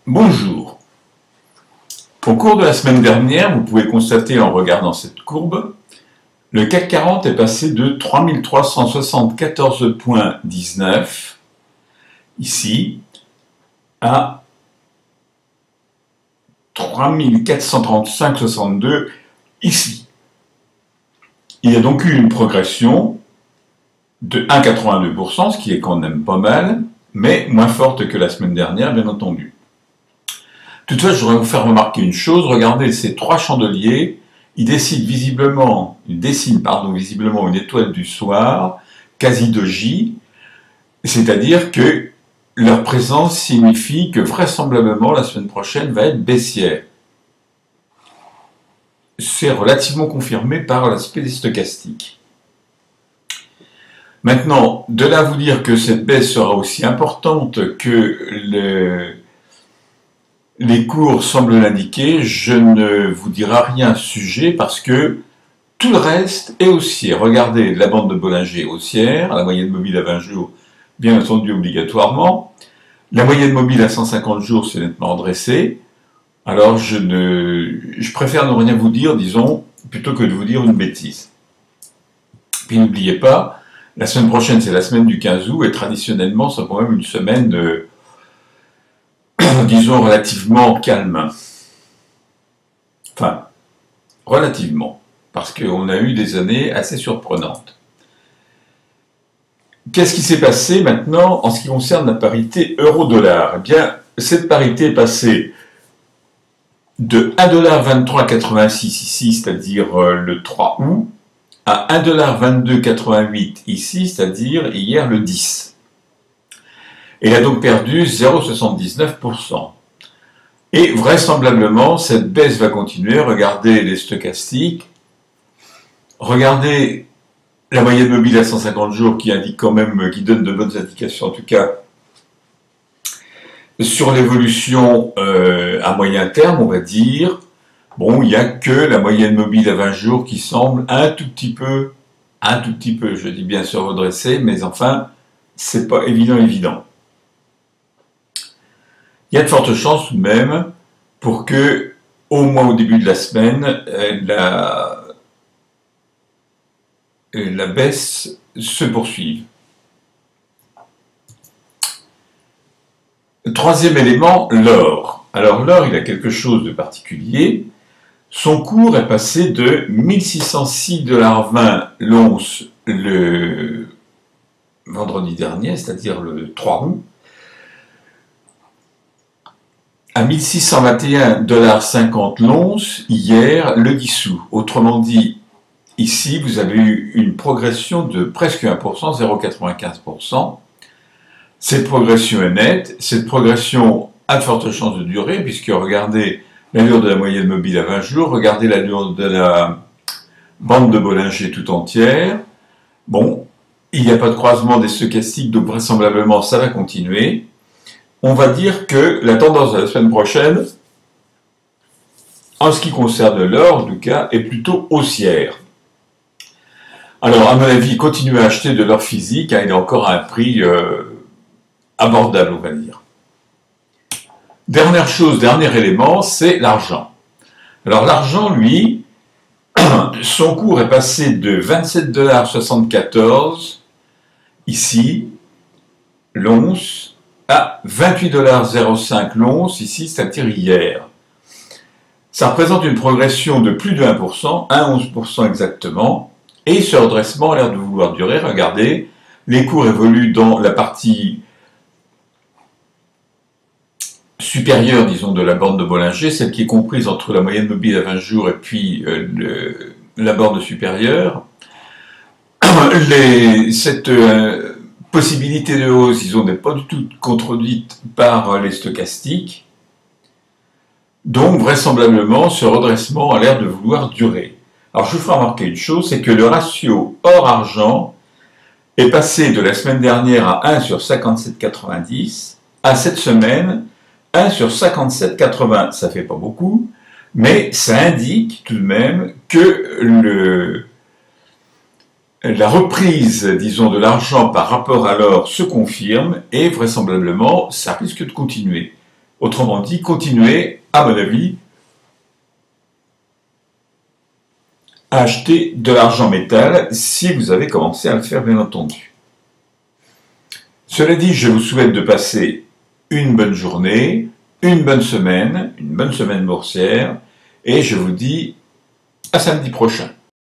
Bonjour. Au cours de la semaine dernière, vous pouvez constater en regardant cette courbe, le CAC 40 est passé de 3374,19 ici à 3435,62 ici. Il y a donc eu une progression de 1,82%, ce qui est quand même pas mal, mais moins forte que la semaine dernière, bien entendu. Toutefois, je voudrais vous faire remarquer une chose. Regardez ces trois chandeliers. Ils dessinent visiblement une étoile du soir, quasi-doji, c'est-à-dire que leur présence signifie que vraisemblablement la semaine prochaine va être baissière. C'est relativement confirmé par l'aspect stochastique. Maintenant, de là à vous dire que cette baisse sera aussi importante que les cours semblent l'indiquer, je ne vous dirai rien à ce sujet parce que tout le reste est haussier. Regardez, la bande de Bollinger haussière, la moyenne mobile à 20 jours, bien entendu obligatoirement. La moyenne mobile à 150 jours, c'est nettement redressé. Alors je préfère ne rien vous dire, disons, plutôt que de vous dire une bêtise. Puis n'oubliez pas, la semaine prochaine, c'est la semaine du 15 août, et traditionnellement, c'est quand même une semaine disons, relativement calme. Enfin, relativement, parce qu'on a eu des années assez surprenantes. Qu'est-ce qui s'est passé maintenant en ce qui concerne la parité euro-dollar? Eh bien, cette parité est passée de 1,2386 ici, c'est-à-dire le 3 août, à 1,2288 ici, c'est-à-dire hier le 10. Elle a donc perdu 0,79%. Et vraisemblablement, cette baisse va continuer. Regardez les stochastiques. Regardez la moyenne mobile à 150 jours qui indique quand même, qui donne de bonnes indications en tout cas, sur l'évolution à moyen terme, on va dire. Bon, il n'y a que la moyenne mobile à 20 jours qui semble un tout petit peu, je dis bien se redresser, mais enfin, c'est pas évident. Il y a de fortes chances tout de même pour que, au moins au début de la semaine, la baisse se poursuive. Troisième élément, l'or. Alors l'or, il a quelque chose de particulier. Son cours est passé de 1606,20 $ l'once le vendredi dernier, c'est-à-dire le 3 août, à 1621,50 $ l'once hier, le 10 août. Autrement dit, ici, vous avez eu une progression de presque 1%, 0,95%. Cette progression est nette. Cette progression a de fortes chances de durer, puisque regardez l'allure de la moyenne mobile à 20 jours, regardez l'allure de la bande de Bollinger tout entière. Bon, il n'y a pas de croisement des stochastiques, donc vraisemblablement ça va continuer. On va dire que la tendance de la semaine prochaine, en ce qui concerne l'or, en tout cas, est plutôt haussière. Alors, à mon avis, continuez à acheter de l'or physique, hein, il est encore à un prix abordable, on va dire. Dernière chose, dernier élément, c'est l'argent. Alors, l'argent, lui, son cours est passé de 27,74 $ ici, l'once, à 28,05 $ l'once, ici, c'est-à-dire hier. Ça représente une progression de plus de 1%, 1,11% exactement, et ce redressement a l'air de vouloir durer. Regardez, les cours évoluent dans la partie supérieure, disons, de la bande de Bollinger, celle qui est comprise entre la moyenne mobile à 20 jours et puis la bande supérieure. Cette possibilité de hausse, disons, n'est pas du tout contredite par les stochastiques. Donc, vraisemblablement, ce redressement a l'air de vouloir durer. Alors, je vous ferai remarquer une chose, c'est que le ratio or-argent est passé de la semaine dernière à 1 sur 57,90 à cette semaine 1 sur 57,80. Ça fait pas beaucoup, mais ça indique tout de même que la reprise, disons, de l'argent par rapport à l'or se confirme et vraisemblablement, ça risque de continuer. Autrement dit, continuez, à mon avis, à acheter de l'argent métal si vous avez commencé à le faire, bien entendu. Cela dit, je vous souhaite de passer une bonne journée, une bonne semaine boursière, et je vous dis à samedi prochain.